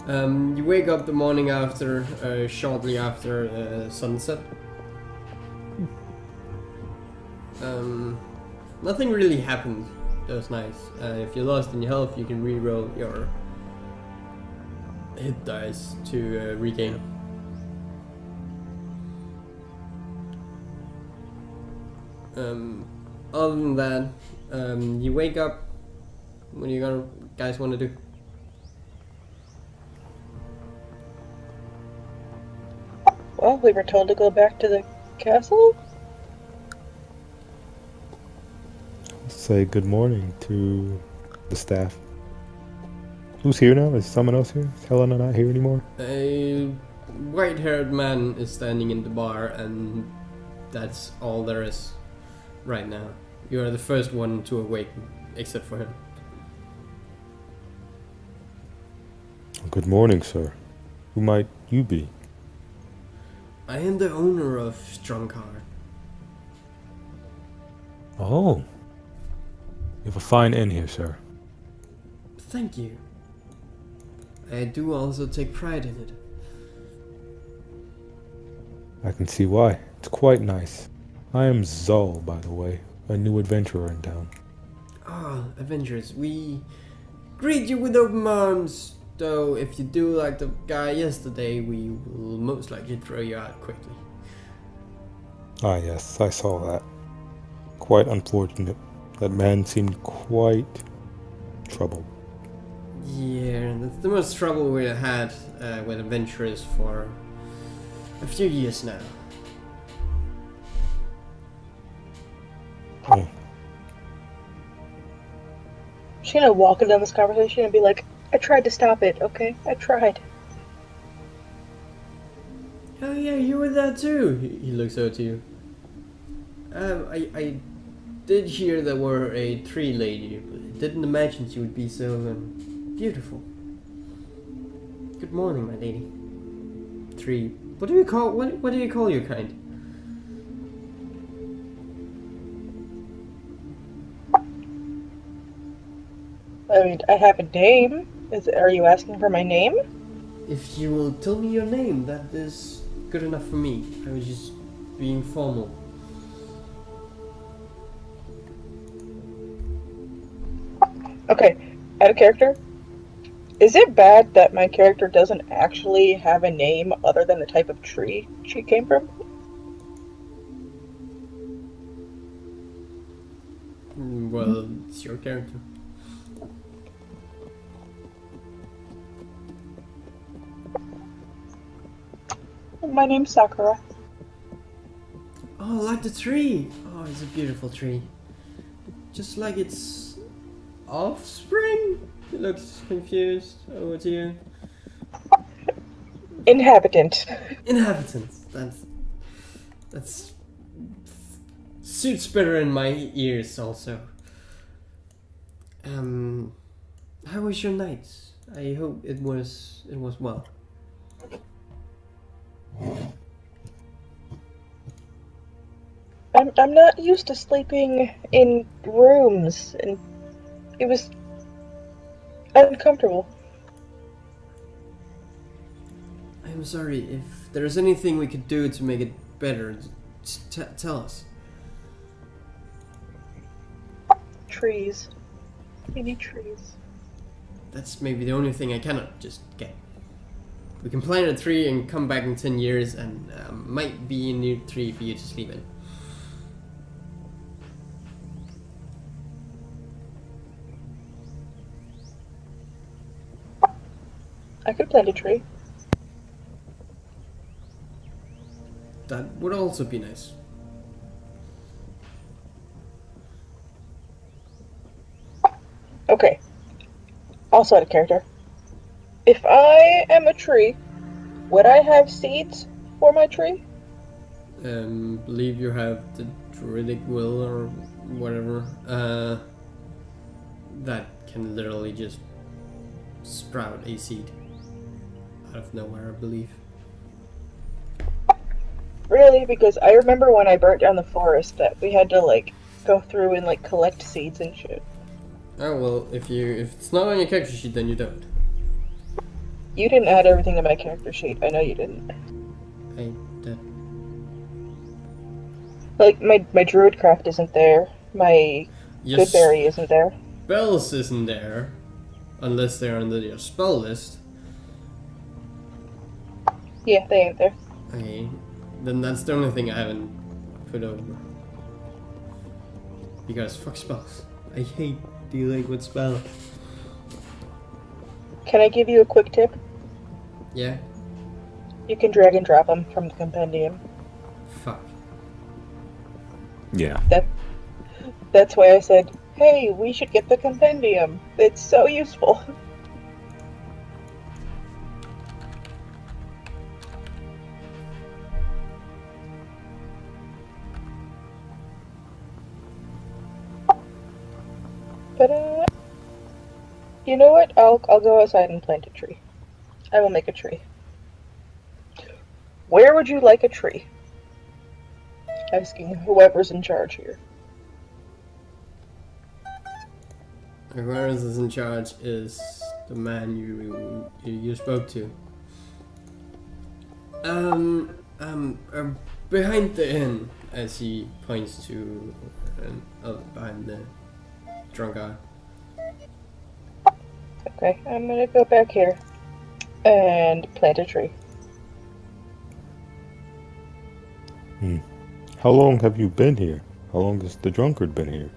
You wake up the morning after, shortly after sunset. Nothing really happened those nights. If you're lost in your health, you can re-roll your hit dice to regain. Other than that, you wake up. What do you guys want to do? Well, we were told to go back to the castle? Say good morning to the staff. Who's here now? Is someone else here? Is Helena not here anymore? A white-haired man is standing in the bar, and that's all there is right now. You are the first one to awaken, except for him. Good morning, sir. Who might you be? I am the owner of Strongheart. Oh. You have a fine inn here, sir. Thank you. I do also take pride in it. I can see why. It's quite nice. I am Zoll, by the way, a new adventurer in town. Ah, adventurers, we greet you with open arms. Though, if you do like the guy yesterday, we will most likely throw you out quickly. Ah yes, I saw that. Quite unfortunate. That man seemed quite troubled. Yeah, that's the most trouble we've had with adventurers for a few years now. Oh. She's gonna walk into this conversation and be like, I tried to stop it, okay? I tried. Oh yeah, you were there too. He looks over to you. I did hear there were a tree lady, but I didn't imagine she would be so beautiful. Good morning, my lady. Tree. What do you call what do you call your kind? I mean, I have a name. Are you asking for my name? If you will tell me your name, that is good enough for me. I was just being formal. Okay, out of character. Is it bad that my character doesn't actually have a name other than the type of tree she came from? Well, it's your character. My name's Sakura. Oh, like the tree! Oh, it's a beautiful tree. Just like its offspring? He looks confused. Over to you. Inhabitant. Inhabitants. That's suits better in my ears also. How was your night? I hope it was well. I'm not used to sleeping in rooms, and it was uncomfortable. I'm sorry, if there's anything we could do to make it better, just tell us. Trees. We need trees. That's maybe the only thing I cannot just get. We can plant a tree and come back in 10 years and might be a new tree for you to sleep in. I could plant a tree. That would also be nice. Okay. Also out of character. If I am a tree, would I have seeds for my tree? Believe you have the druidic will or whatever. That can literally just sprout a seed out of nowhere, I believe. Really? Because I remember when I burnt down the forest that we had to like go through and like collect seeds and shit. Oh well, if it's not on your character sheet, then you don't. You didn't add everything to my character sheet. I know you didn't. I did. Like, my druidcraft isn't there. My Your goodberry isn't there. spells isn't there, unless they're under your spell list. Yeah, they ain't there. Okay, then that's the only thing I haven't put over. Because fuck spells. I hate dealing with spells. Can I give you a quick tip? Yeah? You can drag and drop them from the compendium. Fuck. Yeah. That's why I said, hey, we should get the compendium. It's so useful. But, you know what? I'll go outside and plant a tree. I will make a tree. Where would you like a tree? Asking whoever's in charge here. Whoever is in charge is the man you spoke to. Behind the inn, as he points to behind the drunk guy. Okay, I'm gonna go back here and plant a tree. How long have you been here? How long has the drunkard been here?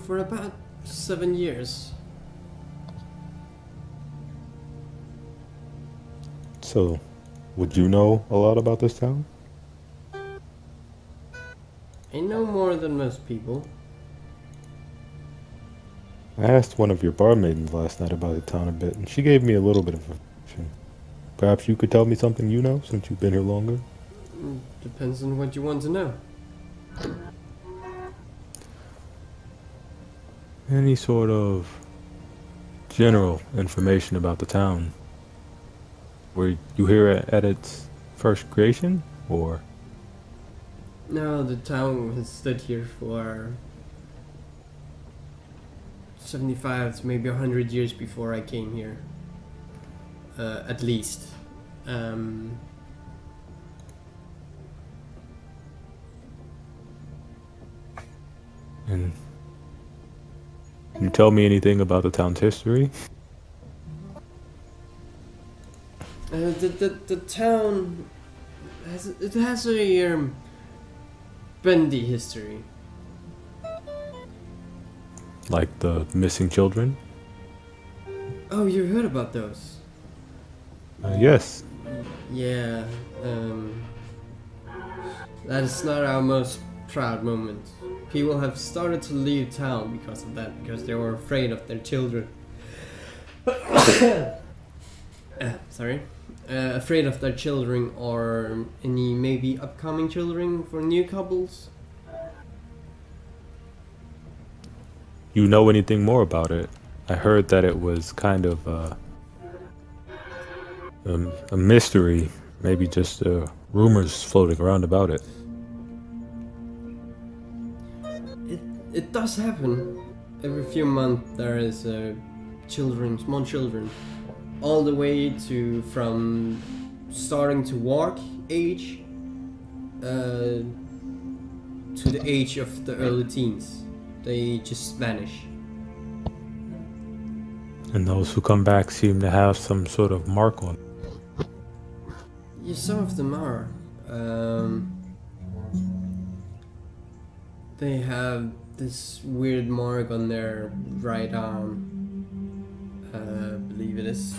For about 7 years. So, would you know a lot about this town? I know more than most people. I asked one of your barmaidens last night about the town a bit, and she gave me a little bit of information. Perhaps you could tell me something you know, since you've been here longer? Depends on what you want to know. Any sort of general information about the town? Were you here at its first creation, or? No, the town has stood here for 75 to maybe 100 years before I came here. At least. And can you tell me anything about the town's history? The town has a bendy history. Like the missing children? Oh, you heard about those? Yes. Yeah. That is not our most proud moment. People have started to leave town because of that, because they were afraid of their children. Sorry. Afraid of their children or any maybe upcoming children for new couples. You know anything more about it? I heard that it was kind of a mystery, maybe just rumors floating around about it. It does happen. Every few months there is small children, all the way to from starting to walk age to the age of the early teens. They just vanish. And those who come back seem to have some sort of mark on. Yeah, some of them are. They have this weird mark on their right arm. I believe it is.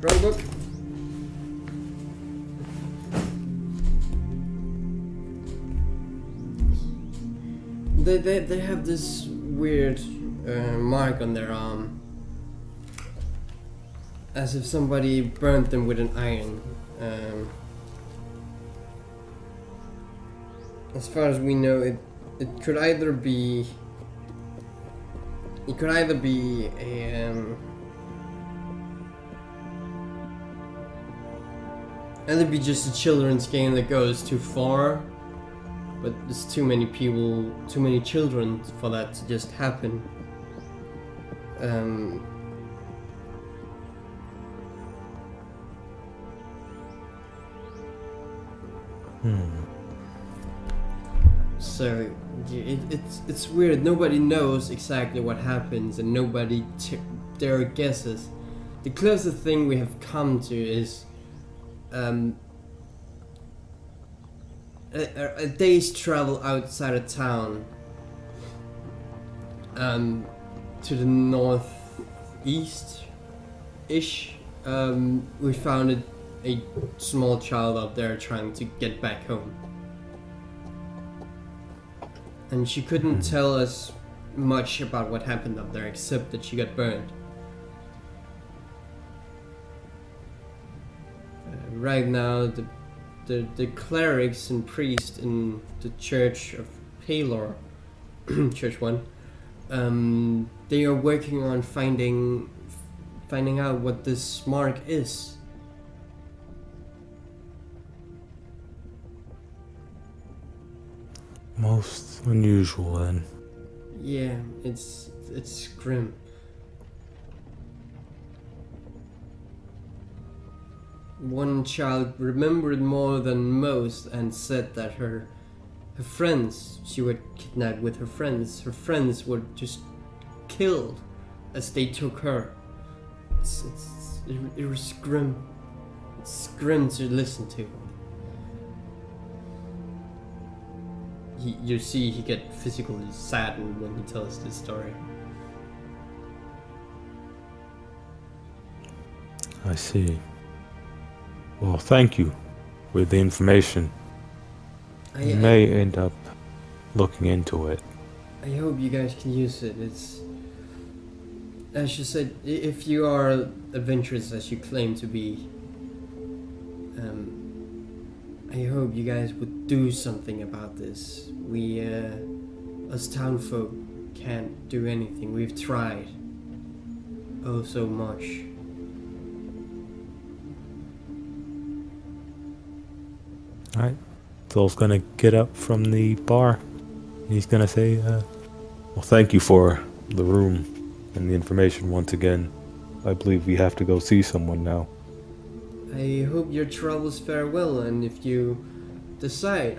Wrong book. They have this weird mark on their arm, as if somebody burnt them with an iron. As far as we know, it could either be a either be just a children's game that goes too far, but there's too many people, too many children for that to just happen. So it's weird. Nobody knows exactly what happens, and nobody there guesses. The closest thing we have come to is a day's travel outside of town, to the northeast-ish. We found a small child out there trying to get back home. And she couldn't tell us much about what happened up there, except that she got burned. Right now, the clerics and priests in the Church of Palor, Church 1, they are working on finding out what this mark is. Most unusual, then. Yeah, it's grim. One child remembered more than most and said that her friends, she was kidnapped with her friends were just killed as they took her. It was grim. It's grim to listen to. You see he get physically saddened when he tells this story. I see. Well, thank you for the information. I may end up looking into it. I hope you guys can use it. It's, as you said, if you are adventurous as you claim to be, I hope you guys would do something about this. We, as townfolk, can't do anything. We've tried. Oh, so much. Alright. Zoll's gonna get up from the bar. He's gonna say, well, thank you for the room and the information once again. I believe we have to go see someone now. I hope your travels fare well, and if you decide,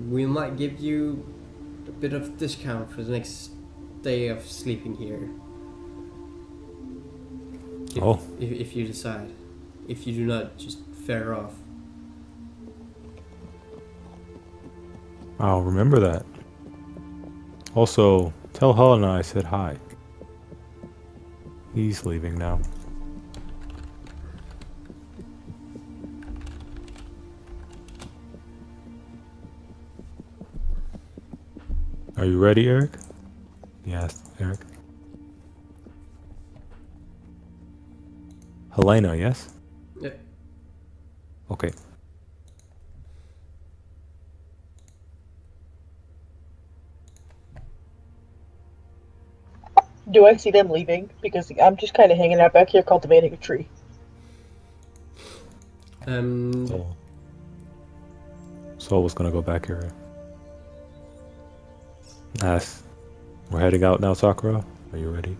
we might give you a bit of discount for the next day of sleeping here. If you decide. If you do not, just fare off. I'll remember that. Also, tell Helena I said hi. He's leaving now. Are you ready, Arik? Yes, Arik. Helena, yes? Yeah. Okay. Do I see them leaving? Because I'm just kind of hanging out back here cultivating a tree. Soul was gonna go back here. Nice. We're heading out now, Sakura. Are you ready?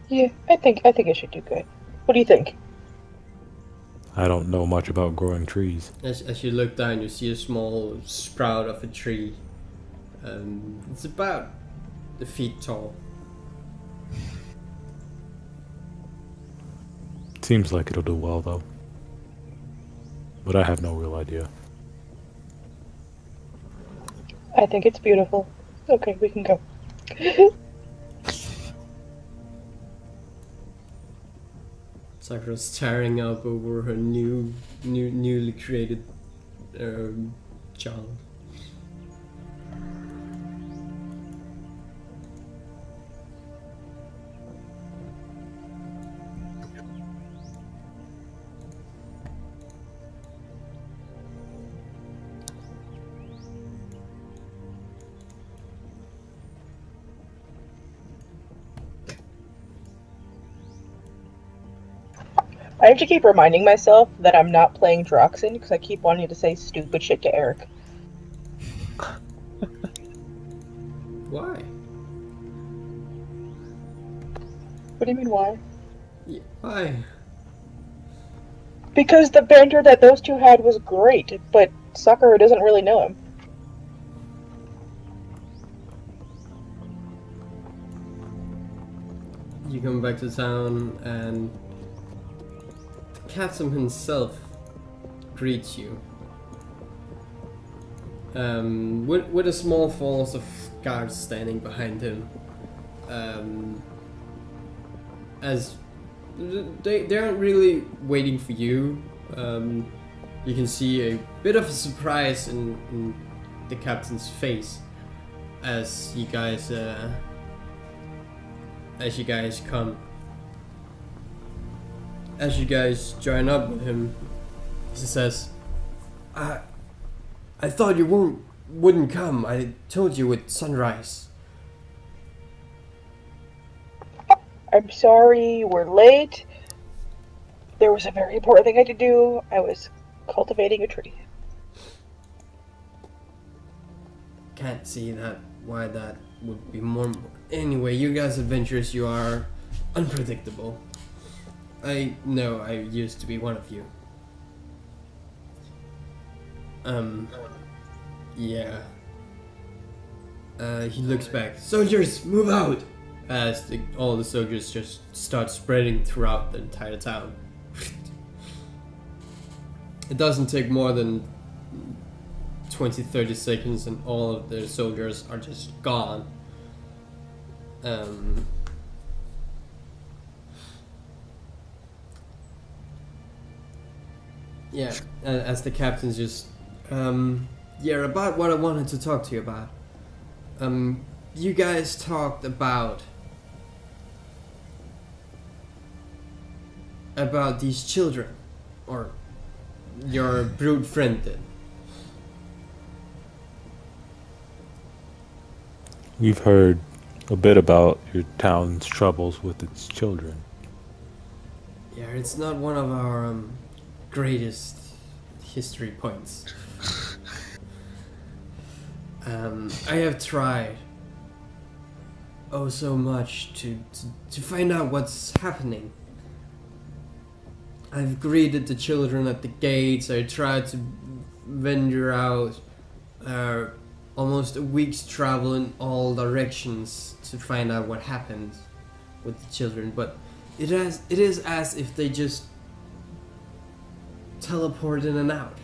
Yeah, I think I should do good. What do you think? I don't know much about growing trees. As you look down, you see a small sprout of a tree. It's about a feet tall. Seems like it'll do well, though. But I have no real idea. I think it's beautiful. Okay, we can go. Sakura's staring up over her newly created child. I have to keep reminding myself that I'm not playing Droxin because I keep wanting to say stupid shit to Arik. Why? What do you mean, why? Yeah, why? Because the banter that those two had was great, but Sakura doesn't really know him. You come back to town and the captain himself greets you. With a small force of guards standing behind him. As they aren't really waiting for you. You can see a bit of a surprise in the captain's face as you guys come. As you guys join up with him, he says, I thought you wouldn't come. I told you at sunrise. I'm sorry, we're late. There was a very important thing I had to do. I was cultivating a tree. Can't see why that would be more. Anyway, you guys adventurers, you are unpredictable. I know I used to be one of you. Yeah. He looks back. Soldiers, move out! As all the soldiers just start spreading throughout the entire town. It doesn't take more than 20-30 seconds and all of the soldiers are just gone. Yeah, as the captain's just yeah, about what I wanted to talk to you about. You guys talked about these children, or your brute friend did. We've heard a bit about your town's troubles with its children. Yeah, it's not one of our greatest history points. I have tried oh so much to find out what's happening. I've greeted the children at the gates. I tried to venture out almost a week's travel in all directions to find out what happened with the children, but it is as if they just teleport in and out.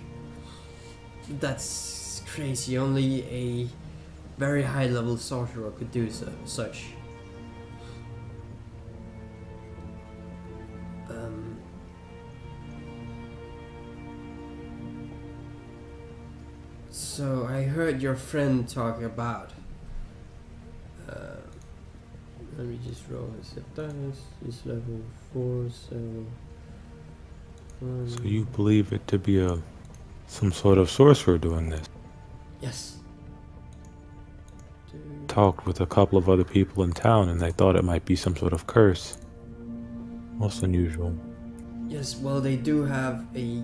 That's crazy. Only a very high level sorcerer could do such. So I heard your friend talk about. Let me just roll his dice. He's level 4, so. So you believe it to be some sort of sorcerer doing this? Yes. Talked with a couple of other people in town, and they thought it might be some sort of curse. Most unusual. Yes, well, they do have a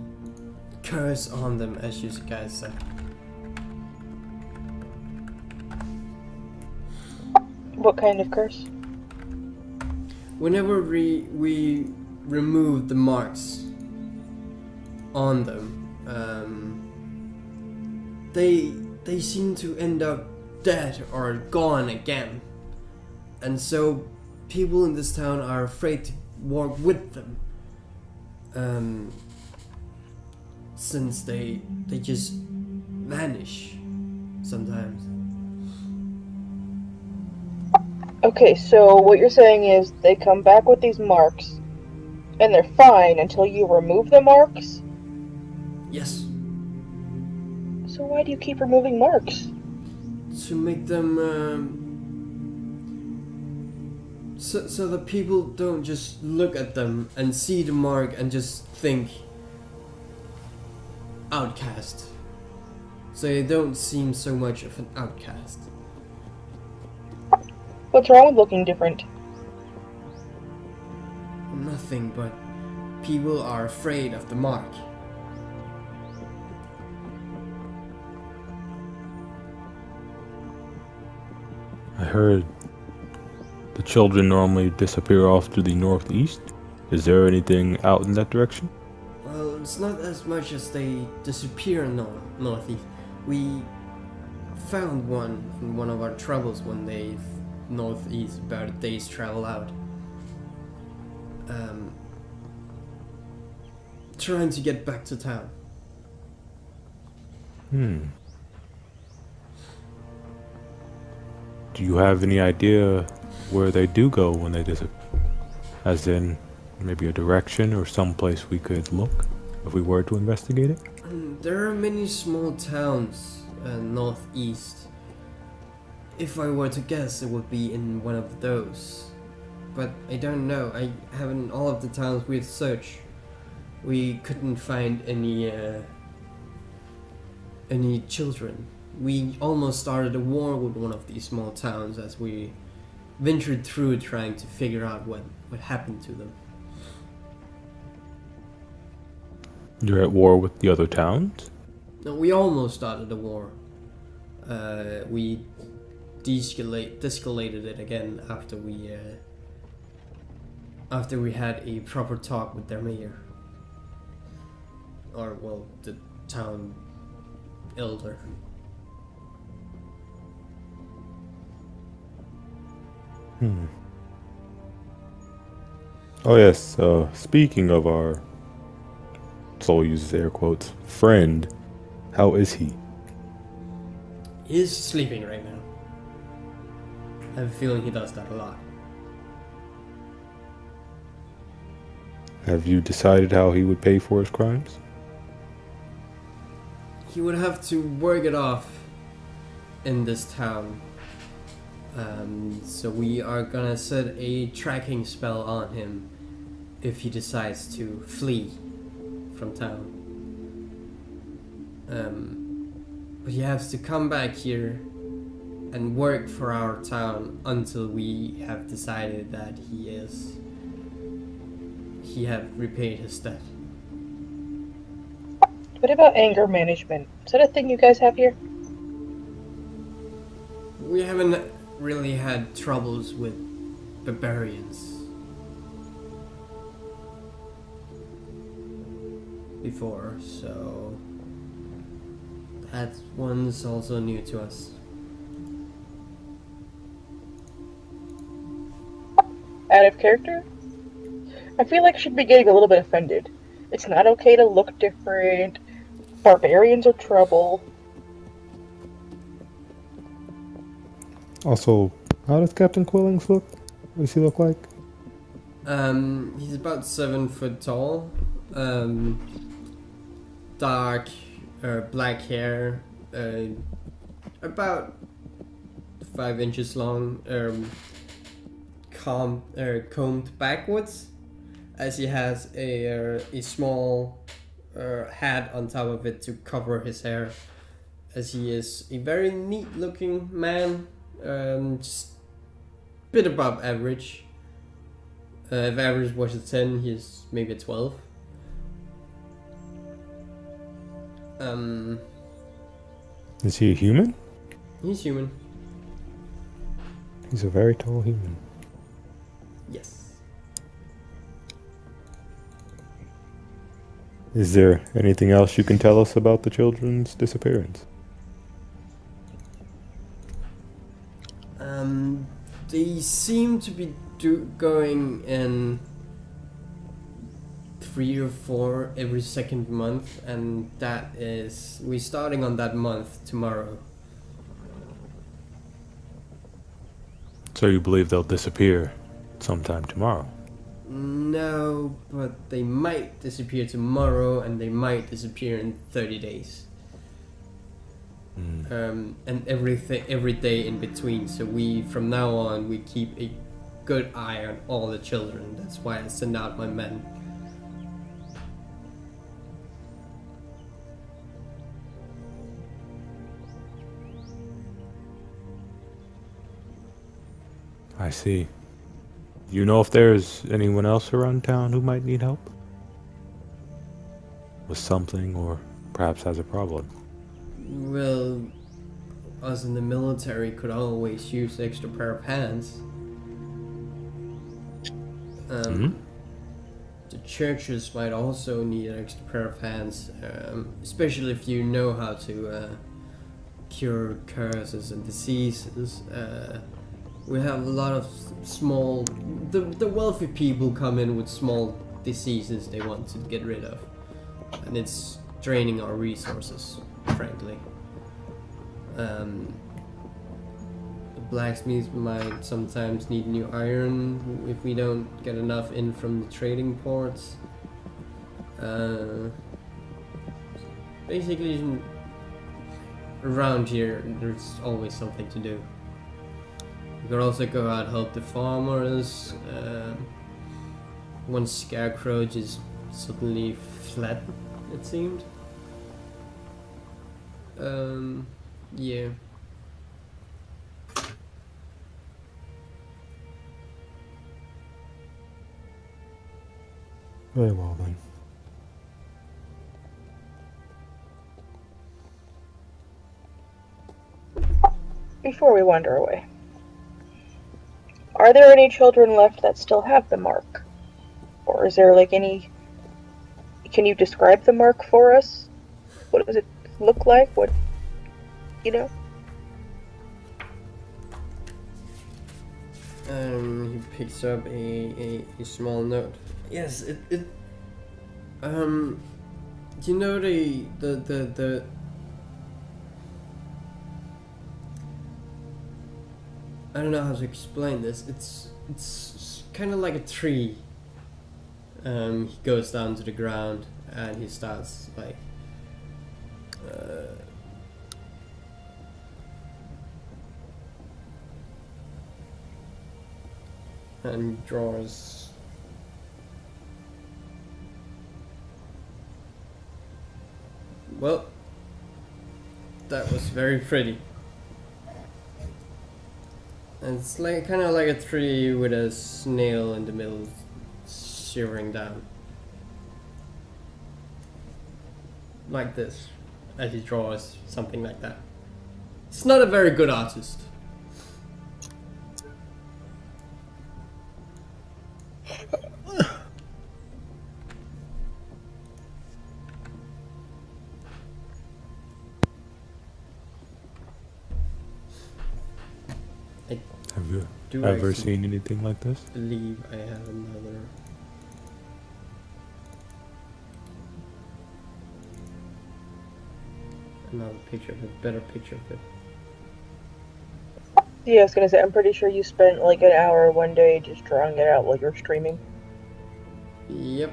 curse on them, as you guys said. What kind of curse? Whenever we remove the marks on them, they seem to end up dead or gone again, and so people in this town are afraid to walk with them, since they just vanish sometimes. Okay, so what you're saying is they come back with these marks, and they're fine until you remove the marks? Yes. So why do you keep removing marks? To make them, so that people don't just look at them and see the mark and just think outcast. So they don't seem so much of an outcast. What's wrong with looking different? Nothing, but People are afraid of the mark. I heard the children normally disappear off to the northeast. Is there anything out in that direction? Well, it's not as much as they disappear northeast. We found one in one of our troubles one day northeast, about a day's travel out. Trying to get back to town. Do you have any idea where they do go when they disappear? As in, maybe a direction or some place we could look if we were to investigate it? There are many small towns northeast. If I were to guess, it would be in one of those. But I don't know. I haven't. All of the towns we've searched, we couldn't find any children. We almost started a war with one of these small towns as we ventured through trying to figure out what happened to them. You're at war with the other towns? No, we almost started a war. We de-escalated it again after we had a proper talk with their mayor. Or, well, the town elder. Oh yes, speaking of our, Soul uses air quotes, friend, how is he? He's sleeping right now. I have a feeling he does that a lot. Have you decided how he would pay for his crimes? He would have to work it off in this town. So we are gonna set a tracking spell on him if he decides to flee from town. But he has to come back here and work for our town until we have decided that he have repaid his debt. What about anger management? Is that a thing you guys have here? We haven't really had troubles with barbarians before, so that one's also new to us. Out of character? I feel like I should be getting a little bit offended. It's not okay to look different. Barbarians are trouble. Also, how does Captain Quillings look? What does he look like? He's about 7 foot tall. Dark, black hair, about 5 inches long, combed backwards, as he has a small hat on top of it to cover his hair, as he is a very neat looking man, just a bit above average. If average was a 10, he's maybe a 12. Is he a human? He's human. He's a very tall human. Yes. Is there anything else you can tell us about the children's disappearance? They seem to be going in 3 or 4 every second month, and that is, we're starting on that month tomorrow. So you believe they'll disappear sometime tomorrow? No, but they might disappear tomorrow, and they might disappear in 30 days. And every day in between. So from now on, we keep a good eye on all the children. That's why I send out my men. I see. Do you know if there's anyone else around town who might need help? with something or perhaps has a problem. Well, us in the military could always use extra pair of hands. The churches might also need an extra pair of hands, especially if you know how to cure curses and diseases. We have a lot of small... The wealthy people come in with small diseases they want to get rid of. And it's draining our resources, frankly. The blacksmiths might sometimes need new iron if we don't get enough in from the trading ports. Basically, around here, there's always something to do. You could also go out and help the farmers. One scarecrow just suddenly fled, it seemed. Yeah. Very well then. Before we wander away, are there any children left that still have the mark? Or is there like any... Can you describe the mark for us? What does it look like? What, you know? He picks up a small note. Yes, you know the I don't know how to explain this. It's kind of like a tree. He goes down to the ground and he starts like and draws well. That was very pretty. And it's like kind of like a tree with a snail in the middle shivering down. Like this, as he draws something like that. It's not a very good artist. Have you ever seen anything like this? I believe I have another picture of it, better picture of it. Yeah, I was gonna say, I'm pretty sure you spent like an hour one day just drawing it out while you're streaming. Yep.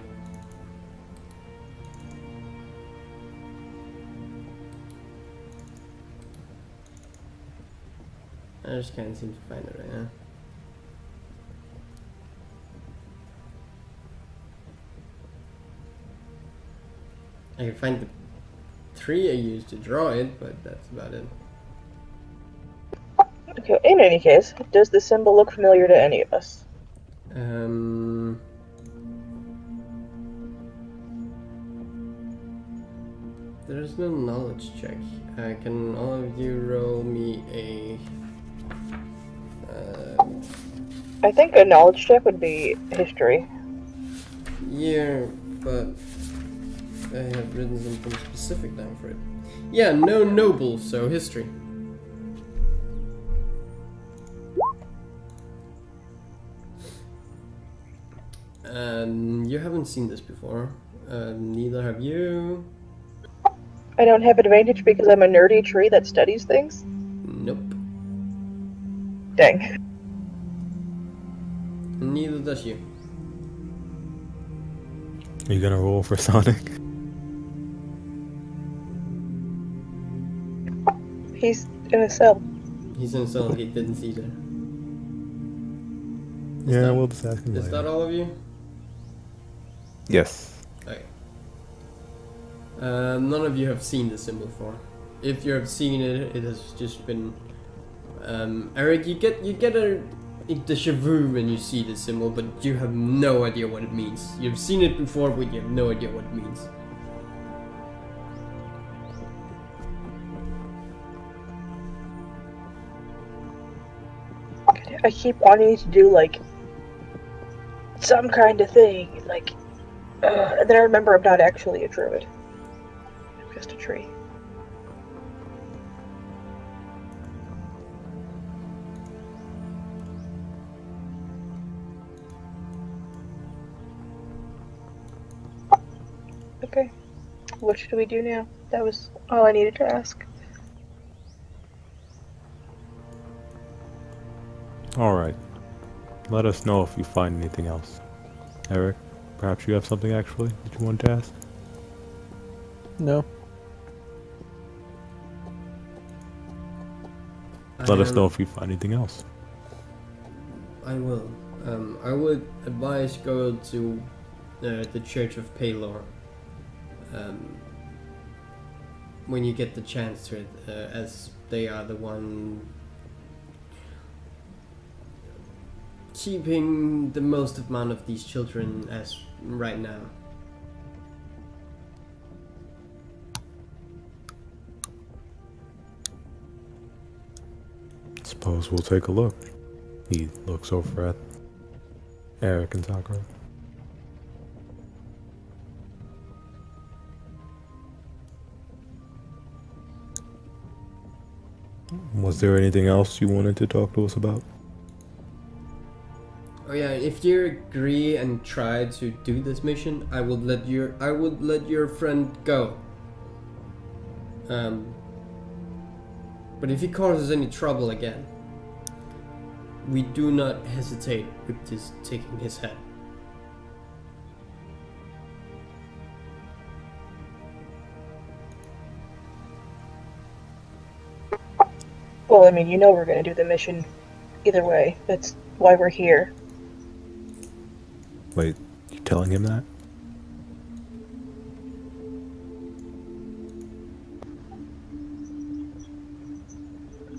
I just can't seem to find it right now. I can find the tree I used to draw it, but that's about it. Okay, in any case, does the symbol look familiar to any of us? There's no knowledge check. Can all of you roll me a... I think a knowledge check would be history. Yeah, but I have written something specific down for it. Yeah, no noble, so history. You haven't seen this before. Neither have you. I don't have advantage because I'm a nerdy tree that studies things? Nope. Dang. Neither does you. Are you gonna roll for Sonic? He's in a cell. He's in a cell, he didn't see that. Yeah, we'll just ask him Is later. that all of you? Yes. Okay. None of you have seen the symbol before. If you have seen it, it has just been... Arik, you get a déjà vu when you see the symbol, but you have no idea what it means. You've seen it before, but you have no idea what it means. I keep wanting to do, like, some kind of thing, like, and then I remember I'm not actually a druid. I'm just a tree. Okay. What should we do now? That was all I needed to ask. Alright. Let us know if you find anything else. Arik, perhaps you have something actually that you want to ask? No. Let us know if you find anything else. I will. I would advise go to the Church of Palor when you get the chance to it, as they are the one keeping the most amount of these children as right now. Suppose we'll take a look. He looks over at Arik and Sakura. Was there anything else you wanted to talk to us about? Oh yeah, if you agree and try to do this mission, I would let your friend go. But if he causes any trouble again, we do not hesitate with just taking his head. Well, I mean, you know we're gonna do the mission either way. That's why we're here. Wait, you telling him that?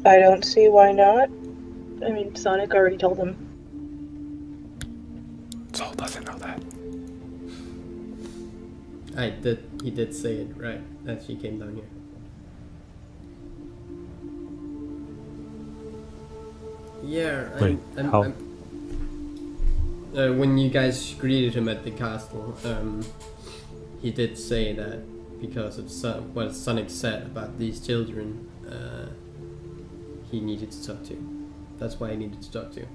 I don't see why not. I mean, Sonic already told him. Zoll doesn't know that. He did say it right as he came down here. Yeah, Wait, how? When you guys greeted him at the castle, he did say that because of what Sonic said about these children, he needed to talk to you. That's why I needed to talk to you.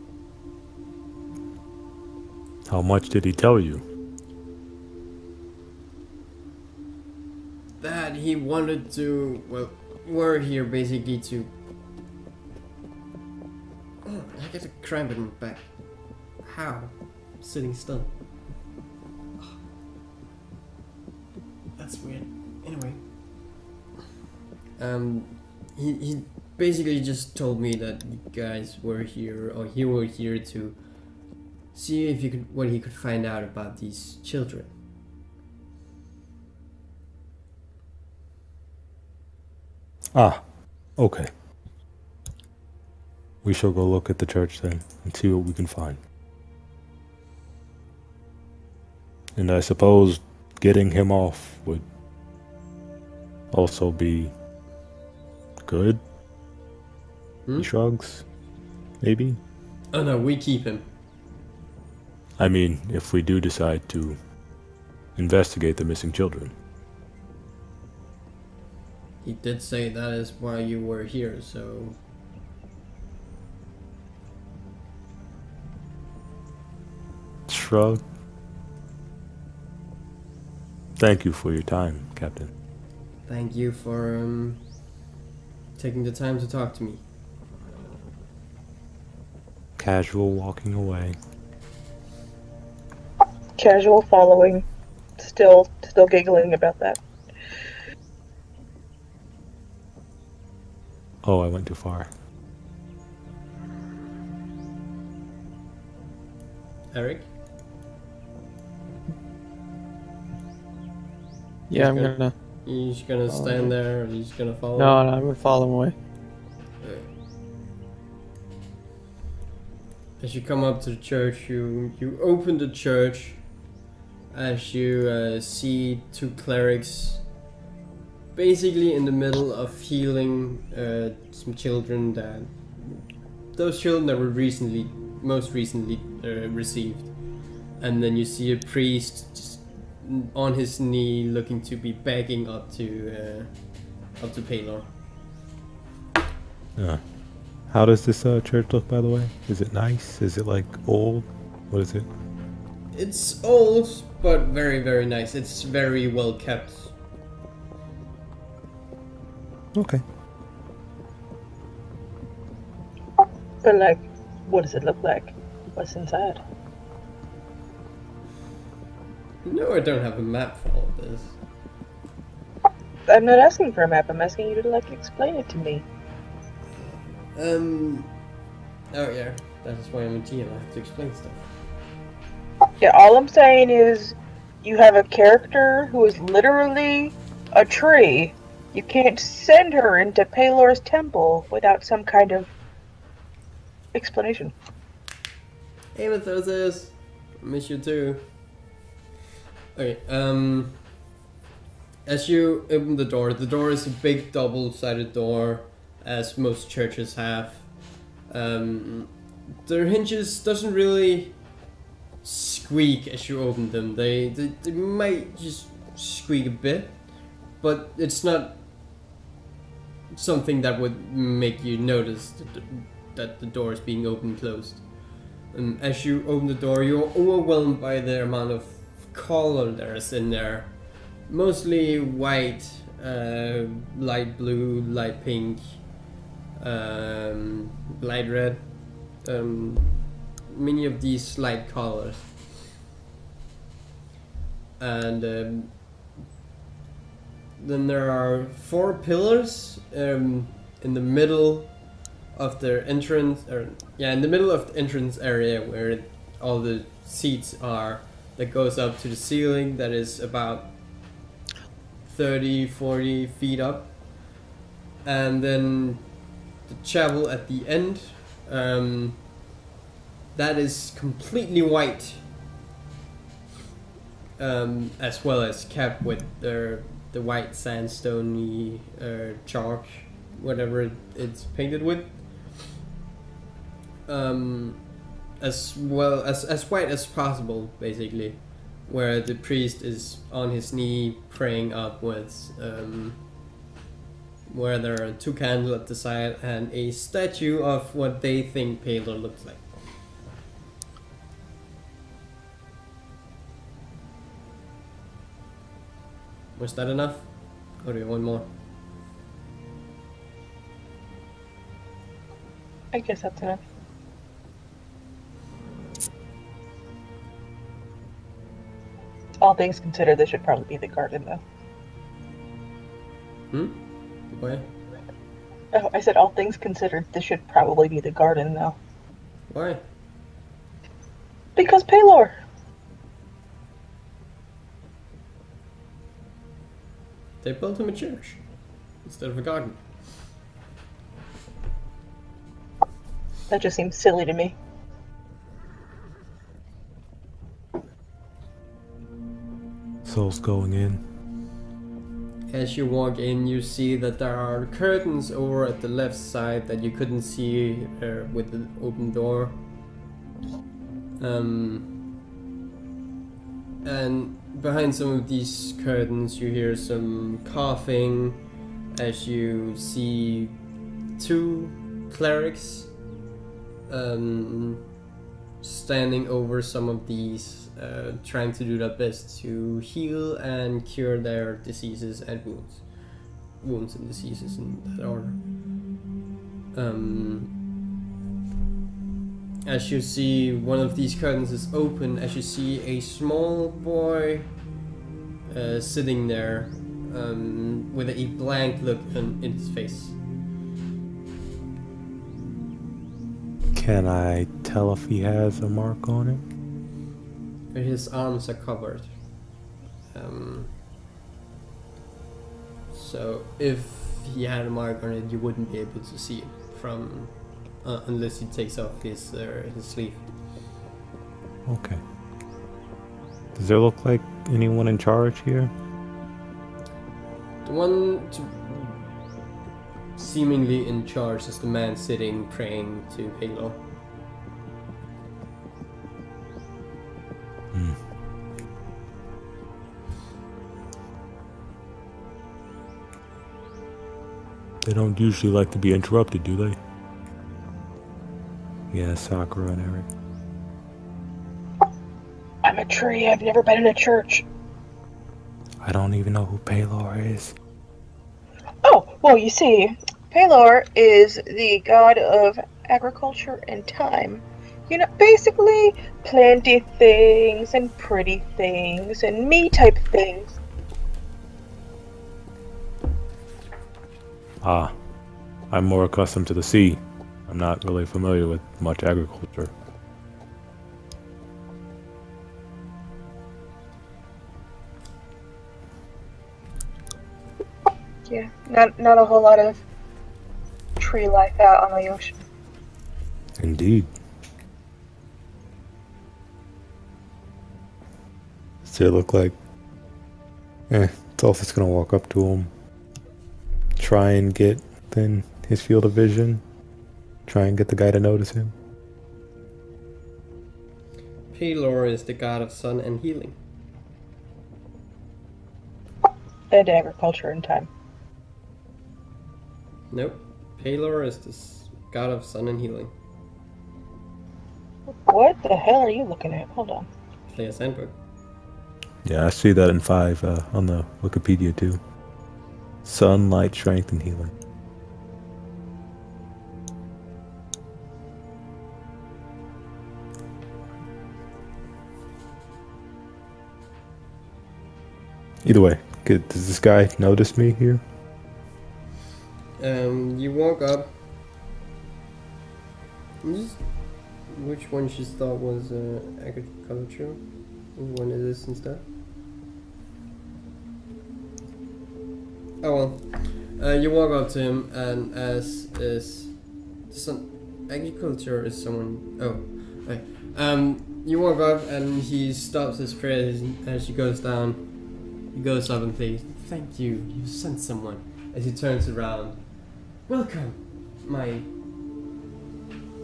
How much did he tell you? That he wanted to, well, we're here basically to... Oh, I get a cramp in my back. How? Sitting still. That's weird. Anyway. He basically just told me that you guys were here, or he were here to see if what he could find out about these children. Ah, okay. We shall go look at the church then and see what we can find. And I suppose getting him off would also be good? He shrugs. Maybe? Oh no, we keep him. I mean, if we do decide to investigate the missing children. He did say that is why you were here, so... Shrug. Thank you for your time, Captain. Thank you for taking the time to talk to me. Casual walking away. Casual following. Still giggling about that. Oh, I went too far. Arik? Yeah, I'm gonna... He's gonna stand there, or he's gonna follow? No, I'm gonna follow him away. As you come up to the church, you open the church. As you see two clerics basically in the middle of healing some children that those children that were most recently received. And then you see a priest just on his knee, looking to be begging up to Paylor. How does this church look, by the way? Is it nice? Is it like old? What is it? It's old, but very, very nice. It's very well kept. Okay. But like, what does it look like? What's inside? No, I don't have a map for all of this. I'm not asking for a map. I'm asking you to like explain it to me. Oh yeah, that's why I'm a GM. I have to explain stuff. Yeah, all I'm saying is you have a character who is literally a tree. You can't send her into Paylor's temple without some kind of explanation. Hey, Mathoses! I miss you too. Okay, as you open the door is a big double-sided door, as most churches have. Their hinges doesn't really squeak as you open them. They might just squeak a bit, but it's not something that would make you notice that the door is being opened and closed. And as you open the door, you're overwhelmed by the amount of color there is in there. Mostly white, light blue, light pink, light red. Many of these light colors. And then there are 4 pillars in the middle of the entrance, in the middle of the entrance area where all the seats are, that goes up to the ceiling, that is about 30-40 feet up. And then the chapel at the end, that is completely white, as well as capped with the white sandstone chalk, whatever it's painted with. As well as white as possible, basically, where the priest is on his knee praying upwards, where there are 2 candles at the side and a statue of what they think Paylor looks like. Was that enough? Or do you want more? I guess that's enough. All things considered, this should probably be the garden, though. Why? Oh, I said all things considered, this should probably be the garden, though. Why? Because Paylor! They built him a church instead of a garden. That just seems silly to me. Soul's going in. As you walk in, you see that there are curtains over at the left side that you couldn't see with the open door. And behind some of these curtains you hear some coughing as you see 2 clerics standing over some of these, trying to do their best to heal and cure their diseases and wounds and diseases in that order. As you see, one of these curtains is open, as you see a small boy sitting there with a blank look in his face. Can I tell if he has a mark on him? His arms are covered. So if he had a mark on it, you wouldn't be able to see it from unless he takes off his sleeve. Okay. Does there look like anyone in charge here? The one seemingly in charge as the man sitting praying to Halo. They don't usually like to be interrupted, do they? Yeah, Sakura and Arik. I'm a tree. I've never been in a church. I don't even know who Pelor is. Oh, well, you see, Pelor is the god of agriculture and time. You know, basically, planty things and pretty things and me-type things. Ah, I'm more accustomed to the sea. I'm not really familiar with much agriculture. Yeah, not a whole lot of tree life out on the ocean. Indeed. Does it look like... Zoll's gonna walk up to him. Try and get within his field of vision. Try and get the guy to notice him. Pelor is the god of sun and healing. And agriculture and time. Nope. Pelor is the god of sun and healing. What the hell are you looking at? Hold on. Player's handbook. Yeah, I see that in 5 on the Wikipedia too. Sun, light, strength, and healing. Either way, does this guy notice me here? You walk up. Which one she thought was agriculture? Which one is this instead? Oh well. You walk up to him, and as is agriculture is someone. Oh, right. You walk up, and he stops his prayer as he goes down. He goes up and says, "Thank you. You sent someone." As he turns around, "Welcome, my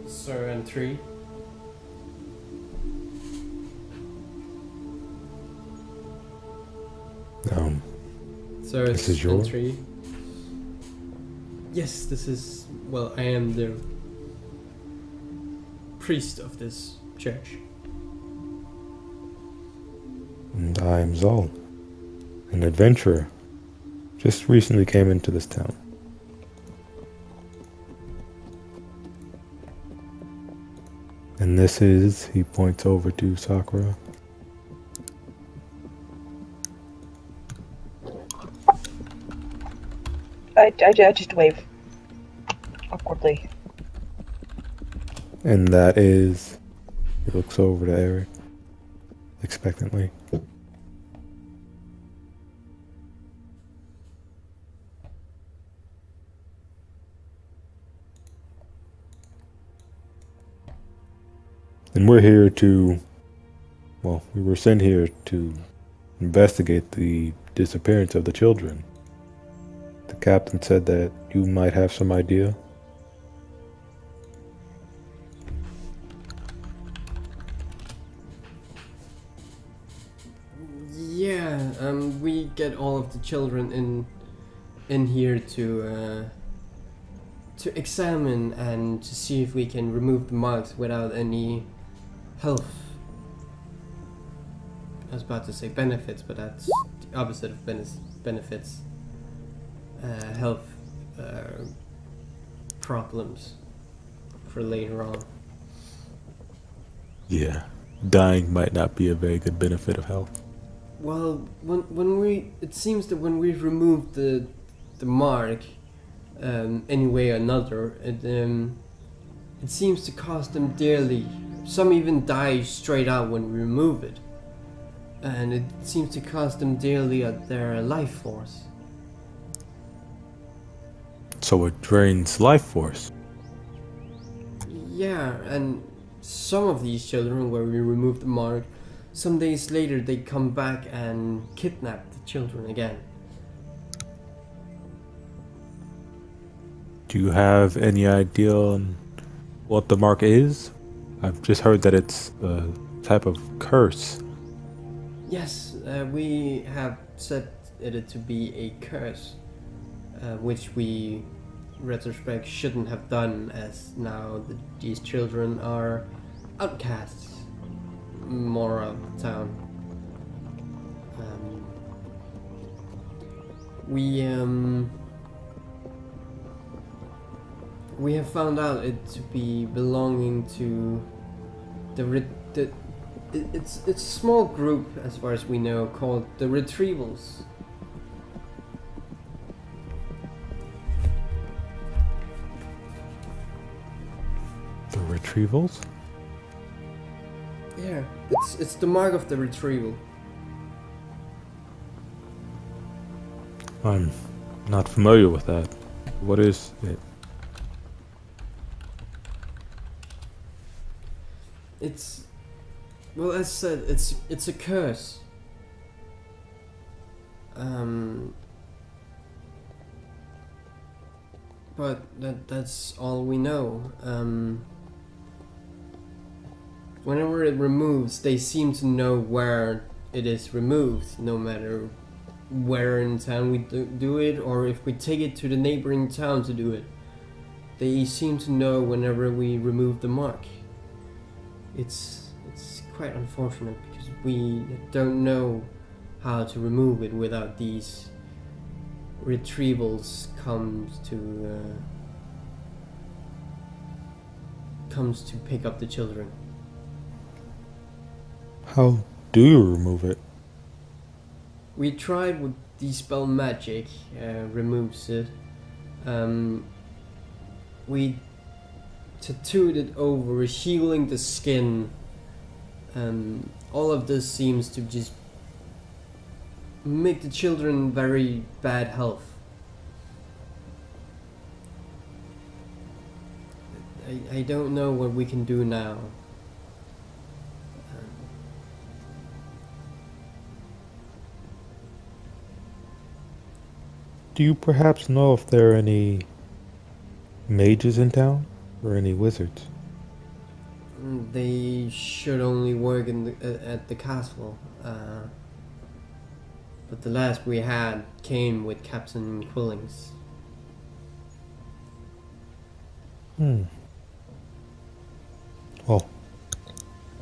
sir and tree." Sir, this is your tree. Yes, this is. Well, I am the priest of this church. And I am Zoll, an adventurer. Just recently came into this town. And this is, he points over to Sakura. I just wave awkwardly. And that is, he looks over to Arik expectantly. And we're here to, well, we were sent here to investigate the disappearance of the children. The captain said that you might have some idea. Yeah, we get all of the children in here to examine and to see if we can remove the marks without any health. I was about to say benefits, but that's the opposite of benefits. Health problems for later on. Yeah, dying might not be a very good benefit of health. Well, it seems that when we remove the mark, any way or another, it seems to cost them dearly. Some even die straight out when we remove it, and it seems to cost them dearly at their life force. So it drains life force. Yeah, and some of these children, where we remove the mark, some days later they come back and kidnap the children again. Do you have any idea on what the mark is? I've just heard that it's a type of curse. Yes, we have set it to be a curse, which we, retrospect, shouldn't have done, as now these children are outcasts more of the town. We have found out it to be belonging to it's a small group, as far as we know, called the Retrievals. The Retrievals? Yeah, it's the mark of the Retrieval. I'm not familiar with that. What is it? It's, well, as said, it's a curse. But that's all we know. Whenever it removes, they seem to know where it is removed, no matter where in town we do it, or if we take it to the neighboring town to do it. They seem to know whenever we remove the mark. It's quite unfortunate, because we don't know how to remove it without these retrievals comes to pick up the children. How do you remove it? We tried with Dispel Magic, removes it. We tattooed it over, healing the skin. All of this seems to just make the children very bad health. I don't know what we can do now. Do you perhaps know if there are any mages in town? Or any wizards? They should only work at the castle. But the last we had came with Captain Quillings. Well,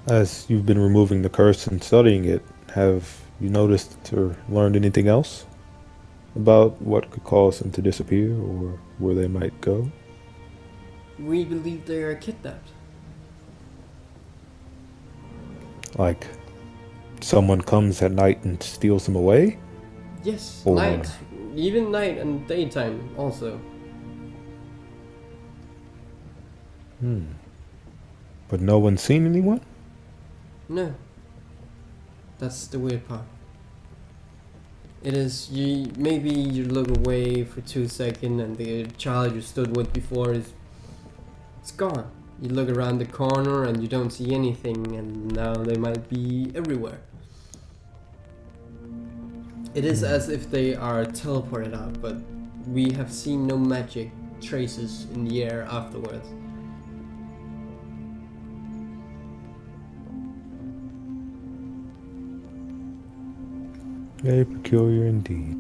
as you've been removing the curse and studying it, have you noticed or learned anything else about what could cause them to disappear or where they might go? We believe they are kidnapped. Like, someone comes at night and steals them away? Yes, Or... night. Even night and daytime also. But no one's seen anyone? No. That's the weird part. It is, maybe you look away for 2 seconds and the child you stood with before is it's gone. You look around the corner and you don't see anything, and now they might be everywhere. It is as if they are teleported out, but we have seen no magic traces in the air afterwards. Very peculiar indeed.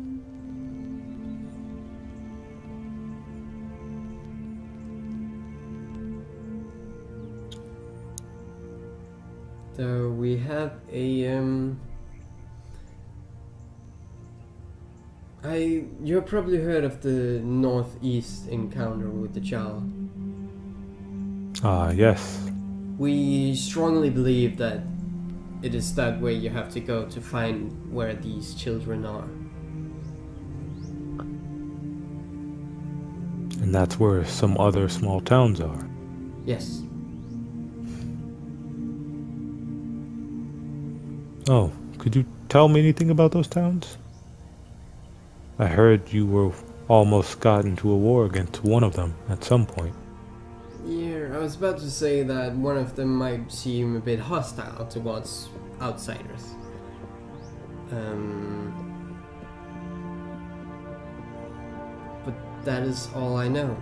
So we have a you have probably heard of the northeast encounter with the child. Ah, yes. We strongly believe that it is that way you have to go to find where these children are. And that's where some other small towns are. Yes. Oh, could you tell me anything about those towns? I heard you were almost got into a war against one of them at some point. Yeah, I was about to say that one of them might seem a bit hostile towards outsiders. But that is all I know.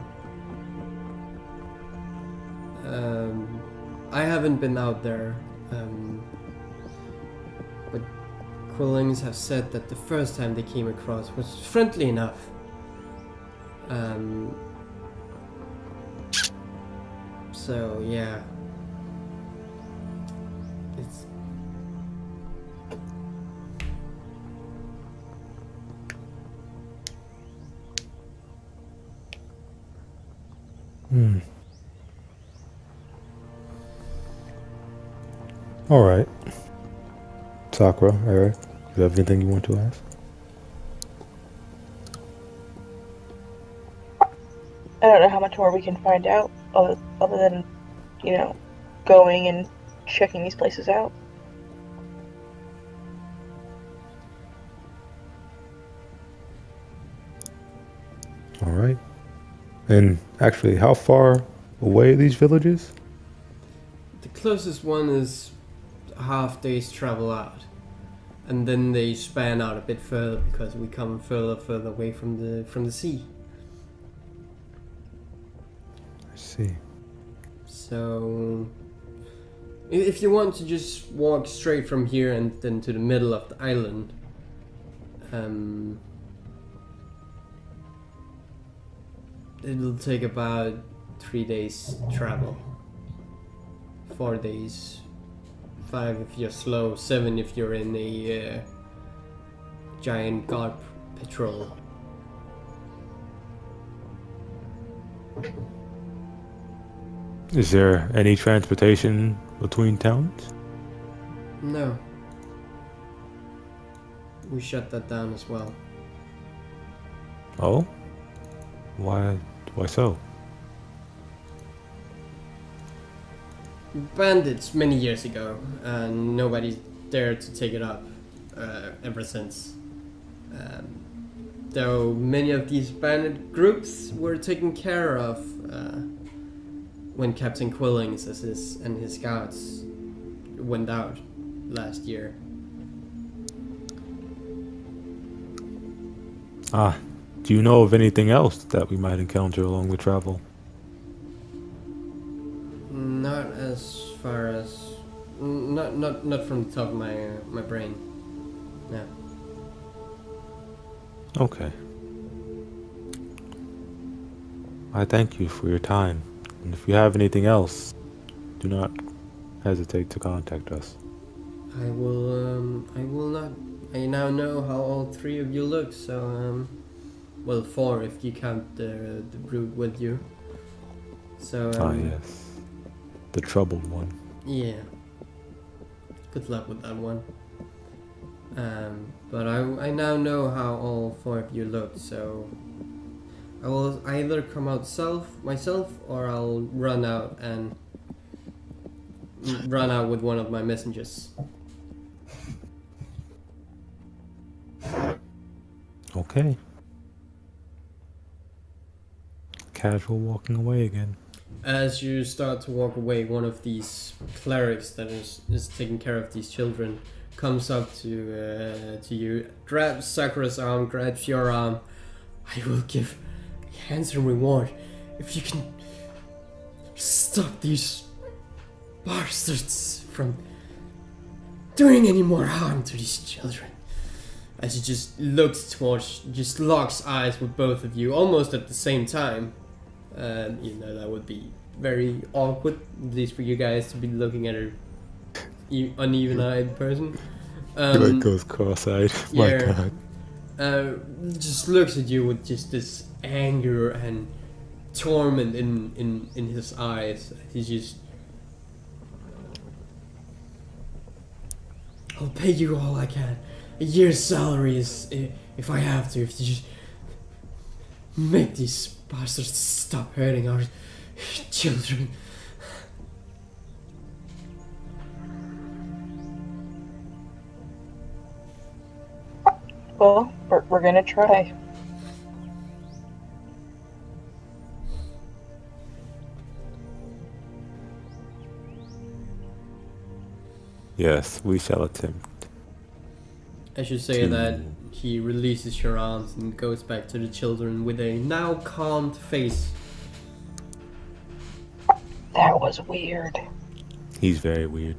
I haven't been out there, but Quillings have said that the first time they came across was friendly enough. So yeah, it's All right. Sakura, Arik, do you have anything you want to ask? I don't know how much more we can find out other than, you know, going and checking these places out. All right. And actually, how far away are these villages? the closest one is a half day's travel out, and then they span out a bit further because we come further away from the sea. I see. So if you want to just walk straight from here and then to the middle of the island, it'll take about 3 days travel. 4 days, 5 if you're slow, 7 if you're in a giant guard patrol. Is there any transportation between towns? No. We shut that down as well. Oh? Why so? Bandits many years ago, and nobody dared to take it up ever since. Though many of these bandit groups were taken care of when Captain Quillings and his scouts went out last year. Ah, do you know of anything else that we might encounter along the travel? Not as far as not from the top of my brain. No. Okay. I thank you for your time. And if you have anything else, do not hesitate to contact us. I will not. I now know how all 3 of you look, so well, 4 if you count the brood with you. So yes. The troubled one. yeah. Good luck with that one. But I now know how all 4 of you look, so I will either come out myself, or I'll run out with one of my messengers. Okay. Casual walking away again. As you start to walk away, one of these clerics that is taking care of these children comes up to you, grabs Sakura's arm, grabs your arm. I will give a handsome reward if you can stop these bastards from doing any more harm to these children. As he just locks eyes with both of you almost at the same time. You know, that would be very awkward, at least for you guys to be looking at a uneven-eyed person. It goes cross-eyed. My yeah. God. Just looks at you with just this anger and torment in his eyes. He's just, I'll pay you all I can. A year's salary is, if I have to, if you just make these bastards stop hurting our children. Well, we're gonna try. Yes, we shall attempt. I should say that he releases your arms and goes back to the children with a now calmed face. That was weird. He's very weird.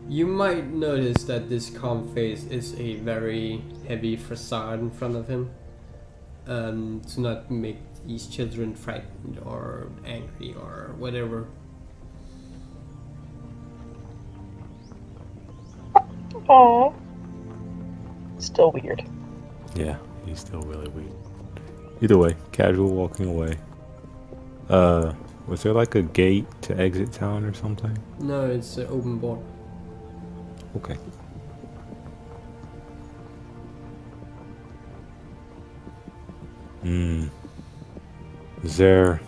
You might notice that this calm face is a very heavy facade in front of him, to not make these children frightened or angry or whatever. Aww. Still weird. Yeah, he's still really weird. Either way, casual walking away. Was there like a gate to exit town or something? No, it's an open board. Okay. Is there...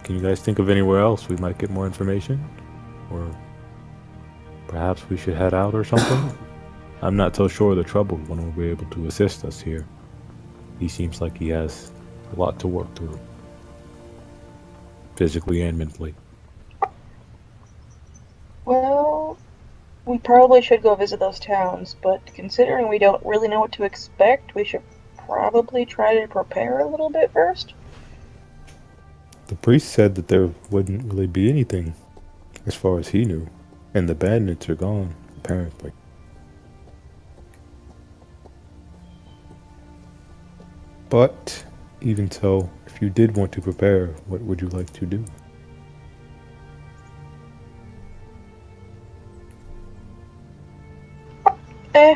Can you guys think of anywhere else we might get more information? Or perhaps we should head out or something? I'm not so sure the troubled one will be able to assist us here. He seems like he has a lot to work through. Physically and mentally. Well, we probably should go visit those towns, but considering we don't really know what to expect, we should probably try to prepare a little bit first. The priest said that there wouldn't really be anything, as far as he knew. And the bandits are gone, apparently. But, even so, if you did want to prepare, what would you like to do?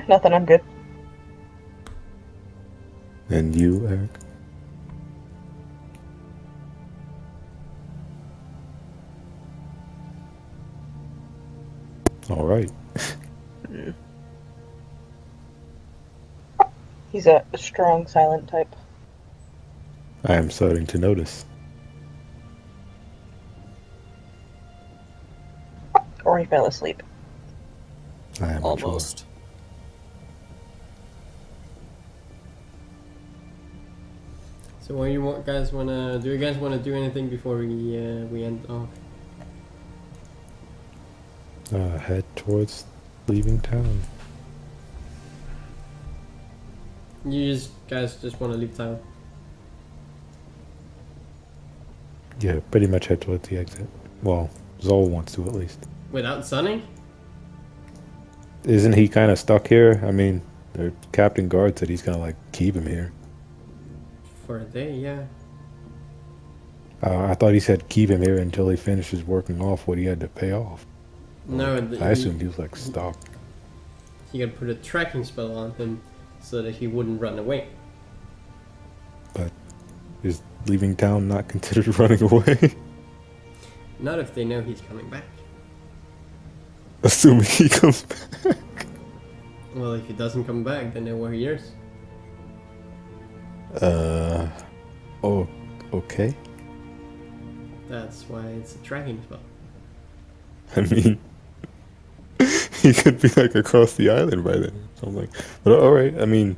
Nothing, I'm good. And you, Arik? Alright. He's a strong, silent type. I am starting to notice. Or he fell asleep. I am Almost. So what do you guys wanna do? You guys wanna do anything before we end off? Head towards leaving town. You guys just wanna leave town? Yeah, pretty much head towards the exit. Well, Zoll wants to at least. Without Sonny? Isn't he kind of stuck here? I mean, the captain guard said he's gonna like keep him here. For a day, yeah. I thought he said keep him here until he finishes working off what he had to pay off. No, I assumed he was like stuck. You gotta put a tracking spell on him so that he wouldn't run away. But is leaving town not considered running away? Not if they know he's coming back. Assuming he comes back. Well, if he doesn't come back, they know where he is. Oh, okay. That's why it's a tracking spell. I mean, he could be like across the island by then or something. But alright, I mean,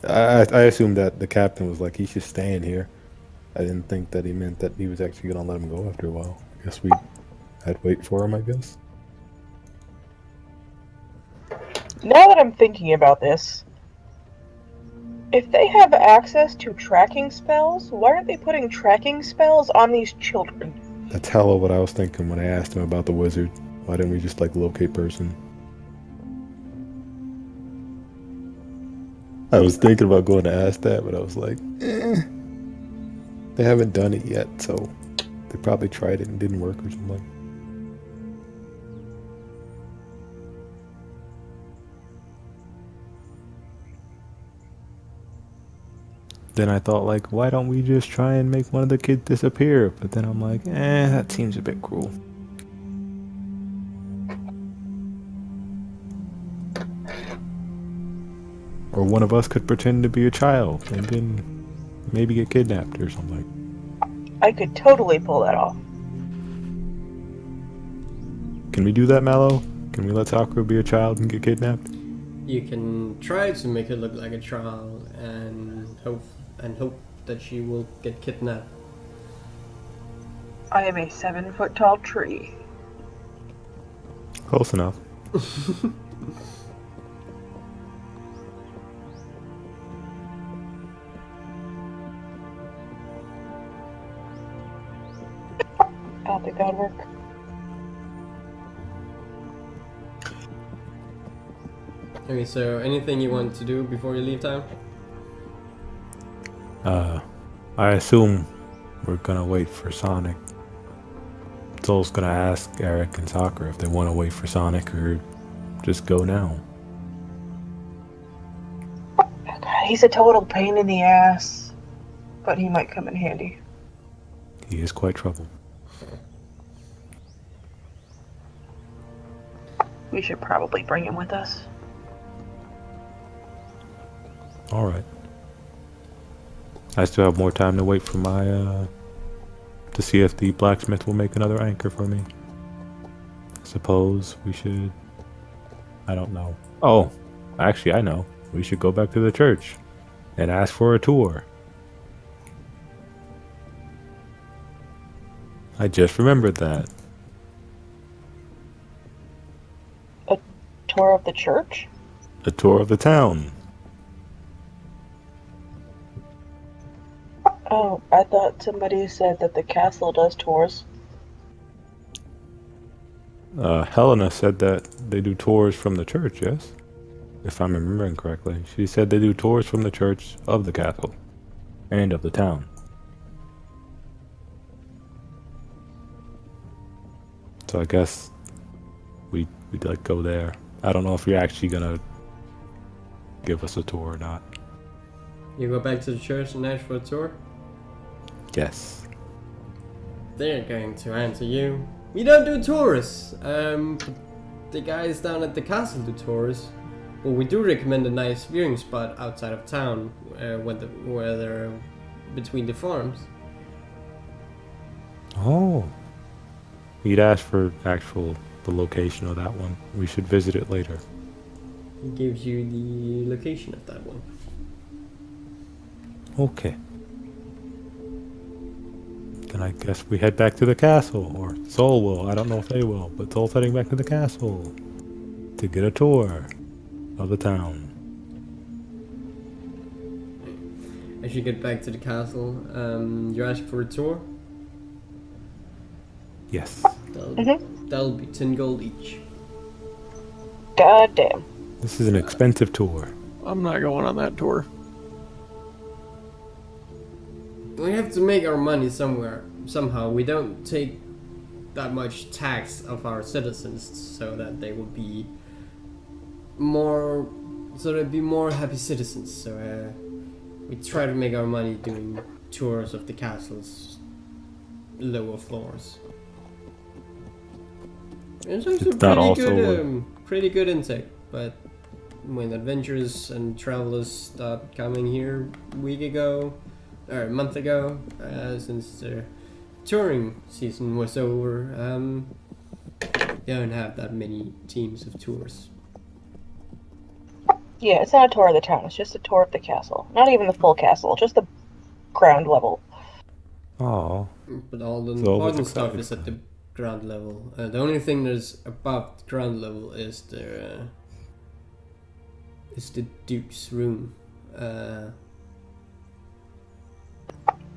I assumed that the captain was like, he's just staying here. I didn't think that he meant that he was actually gonna let him go after a while. I guess we had to wait for him, I guess. Now that I'm thinking about this, if they have access to tracking spells, why aren't they putting tracking spells on these children? That's hella what I was thinking when I asked him about the wizard. Why didn't we just like locate person? I was thinking about going to ask that, but I was like, they haven't done it yet, so they probably tried it and didn't work or something. Then I thought, like, why don't we just try and make one of the kids disappear? But then I'm like, that seems a bit cruel. Or one of us could pretend to be a child and then maybe get kidnapped or something. I could totally pull that off. Can we do that, Mallow? Can we let Sakura be a child and get kidnapped? You can try to make it look like a child and hope that she will get kidnapped. I am a 7-foot tall tree. Close enough. don't think that would work. Okay, so anything you want to do before you leave town? I assume we're gonna wait for Sonic. Zoll's gonna ask Arik and Sakura if they want to wait for Sonic or just go now. God, he's a total pain in the ass, but he might come in handy. He is quite trouble. We should probably bring him with us. Alright. I still have more time to wait for my, to see if the blacksmith will make another anchor for me. Suppose we should... I don't know. Oh, actually I know. We should go back to the church and ask for a tour. I just remembered that. A tour of the church? A tour of the town. Oh, I thought somebody said that the castle does tours. Helena said that they do tours from the church, yes? If I'm remembering correctly. She said they do tours from the church of the castle and of the town. So I guess we'd like go there. I don't know if you're actually gonna give us a tour or not. You go back to the church and ask for a tour? Yes. They're going to answer you. We don't do tours. The guys down at the castle do tours. But we do recommend a nice viewing spot outside of town, where they're between the farms. Oh. He'd asked for the location of that one. We should visit it later. He gives you the location of that one. Okay. Then I guess we head back to the castle, or Zoll will. I don't know if they will, but Zoll's heading back to the castle to get a tour of the town. As you get back to the castle, you ask for a tour. Yes. That'll be 10 gold each. God damn. This is an expensive tour. I'm not going on that tour. We have to make our money somehow. We don't take that much tax of our citizens, so that they will be more happy citizens. So we try to make our money doing tours of the castle's lower floors. It's actually pretty good intake, but when adventurers and travelers stopped coming here a month ago, since the touring season was over, don't have that many teams of tours. Yeah, it's not a tour of the town, it's just a tour of the castle. Not even the full castle, just the ground level. Oh. But all the important stuff is at the ground level. The only thing that's above ground level is the Duke's room.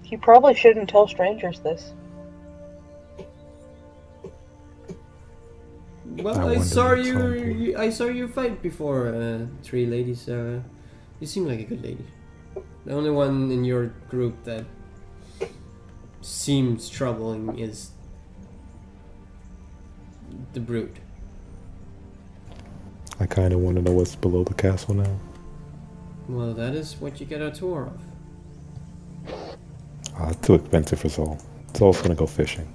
You probably shouldn't tell strangers this. Well, I saw you fight before, three ladies. You seem like a good lady. The only one in your group that seems troubling is the brute. I kind of want to know what's below the castle now. Well, that is what you get a tour of. It's too expensive for Zoll. Zoll's gonna go fishing.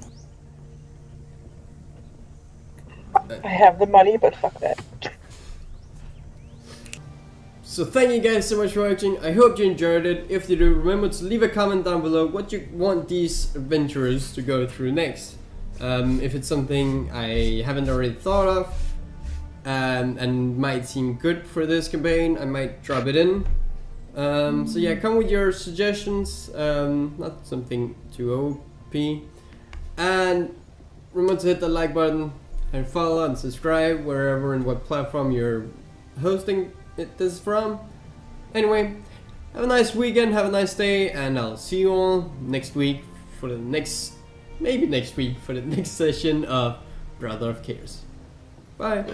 I have the money, but fuck that. So thank you guys so much for watching. I hope you enjoyed it. If you do, remember to leave a comment down below what you want these adventurers to go through next. If it's something I haven't already thought of and might seem good for this campaign, I might drop it in. So yeah, come with your suggestions, not something too OP. And remember to hit the like button and follow and subscribe wherever and what platform you're hosting this from. Anyway, have a nice weekend, have a nice day, and I'll see you all next week for the next maybe next week for the next session of Brother of Chaos. Bye.